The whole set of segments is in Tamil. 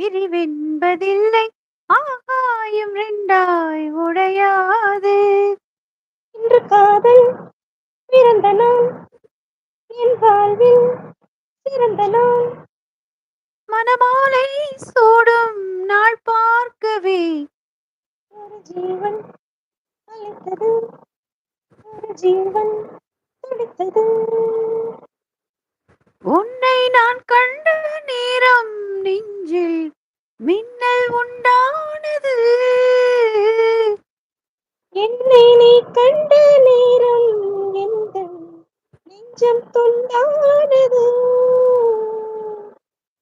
பிரிவென்பதில்லை ஆகாயம் ரெண்டாய் உடையாது. இன்று காதல் பிறந்த நாள், என் வாழ்வில் சிறந்த நாள். மணமாலை சூடும் நாள் பார்க்கவே ஒரு ஜீவன் அழைத்தது, ஒரு ஜீவன் துடித்தது. உன்னை நான் கண்ட நேரம் நெஞ்சில் மின்னல் உண்டானது. என்னை நீ கண்ட நேரம் எந்த நெஞ்சம் துண்டானது.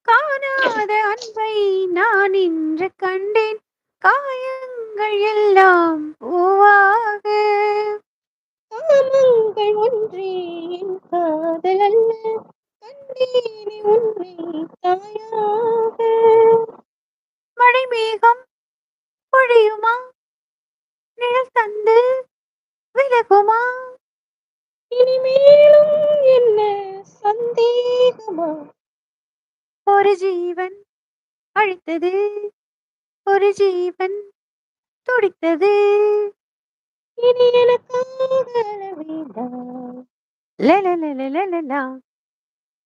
காணாத அன்பை நான் இன்று கண்டேன், காயங்கள் எல்லாம் பூவாக. காமங்கள் ஒன்றே என் காதல் அல்ல, கண்டேனே உன்னை தாயாக. மழை மேகம் பொழியுமா, நிழல் தந்து விலகுமா? இனிமேலும் என்ன சந்தேகமா? ஒரு ஜீவன் அழித்தது, ஒரு ஜீவன் துடித்தது. இனி எனக்காக அழ வேண்டாம், லலலலலலலா,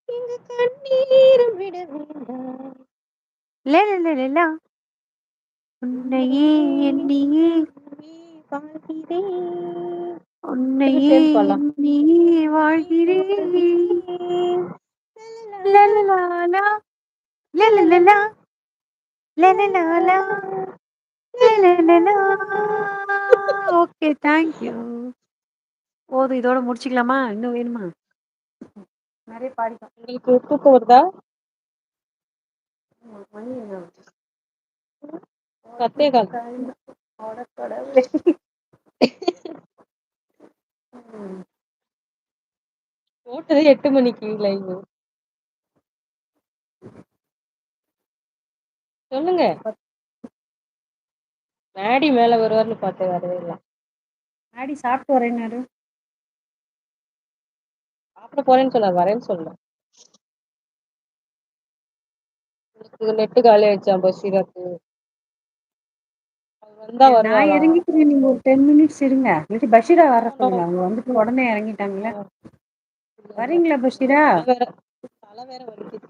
இங்கு கண்ணீரும் விட வேண்டாம். லலலலலா. உன்னையே எண்ணியே வாழ்கிறேன். உன்னையே சேர்ந்து பாடலாம். எண்ணியே வாழ்கிறேன். லலலாலா, லலலலா, லலலாலா, லலலலா. Okay, thank you. போதும், இதோட முடிச்சுக்கலாமா? இன்னும் வேணுமா? நிறைய பாடிட்டோம். உங்களுக்கு தூக்கம் வருதா? மணி என்ன? 10:15. அட கடவுளே. போட்டது 8 மணிக்கு லைவ். சொல்லுங்க. மேடி மேல வருவார்னு பார்த்தேன், வரவே இல்லை. ஆடி சாப்பிட்டு வரேன்னாரு. சாப்பிட போறேன்னு சொன்னார், வரேன்னு சொல்லல. நெட்டு காலி ஆயிடுச்சான் பஷீராக்கு. அவர் வந்தா நான் வருவாளா? இறங்கிக்கிறேன், நீங்க ஒரு 10 மினிட்ஸ் இருங்க. இல்லாட்டி பஷீரா வர சொல்லுங்க. அவங்க வந்துட்டு உடனே இறங்கிட்டாங்களே. வரீங்களா பஷீரா? தலை வேற வலிக்குது.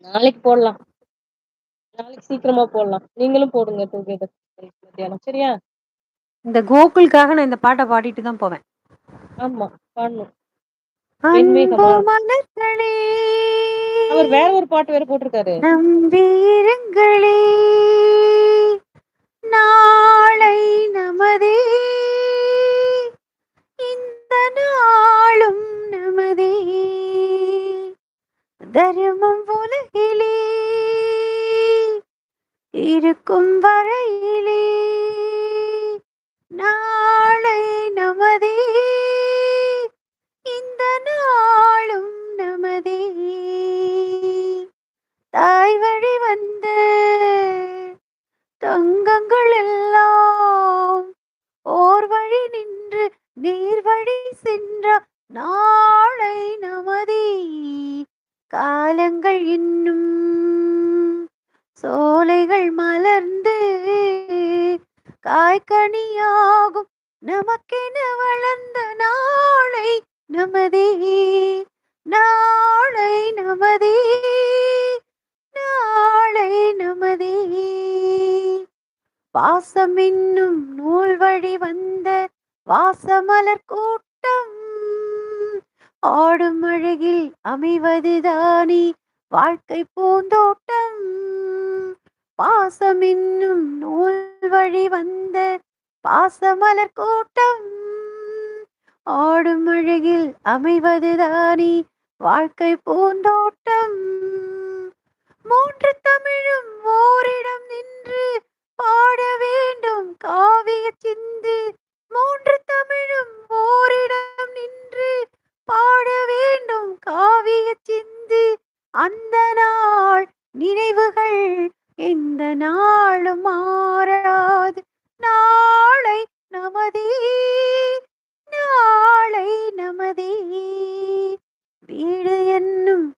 நாளைக்கு போடலாம், நாளைக்கு சீக்கிரமா போடலாம். நீங்களும் போடுங்க டுகெதர் மத்தியானம், சரியா? இந்த கோகுலுக்காக நான் இந்த பாட்டை பாடிட்டு தான் போவேன். ஆமா, பாடணும். அன்பு மலர்களே, அவர் வேற ஒரு பாட்டு வேற போட்டிருக்காரு. நம்பியிருங்களே, நாளை நமதே, இந்த நாளும் நமதே, தர்மம் உலகிலே இருக்கும் வரையிலே, நாளை நமதே, இந்த நாளும் நமதே. தாய் வழி வந்த தங்கங்கள் எல்லாம் ஓர் வழி நின்று நீர் வழி சென்ற நாளை நமதே. காலங்கள் இன்னும் சோலைகள் மலர்ந்து காய்கனியாகும் நமக்கென வளர்ந்த நாளை நமதே, நாளை நமதே, நாளை நமதே. பாசம் என்னும் நூல் வழி வந்த வாசமலர் கூட்டம் ஆடும் அழகில் அமைவதுதானே வாழ்க்கை பூந்தோட்டம். பாசம் என்னும் நூல் வழி வந்த பாசமலர் கூட்டம் ஆடும் அழகில் அமைவதுதானே வாழ்க்கை பூந்தோட்டம். மூன்று தமிழும் ஓரிடம் நின்று பாட வேண்டும் காவிய சிந்து. மூன்று தமிழும் ஓரிடம் நின்று பாட வேண்டும் காவிய சிந்து. அந்த நாள் நினைவுகள் எந்த நாளும் மாறாது. நாளை நமதே, நாளை நமதே. வீடு என்னும்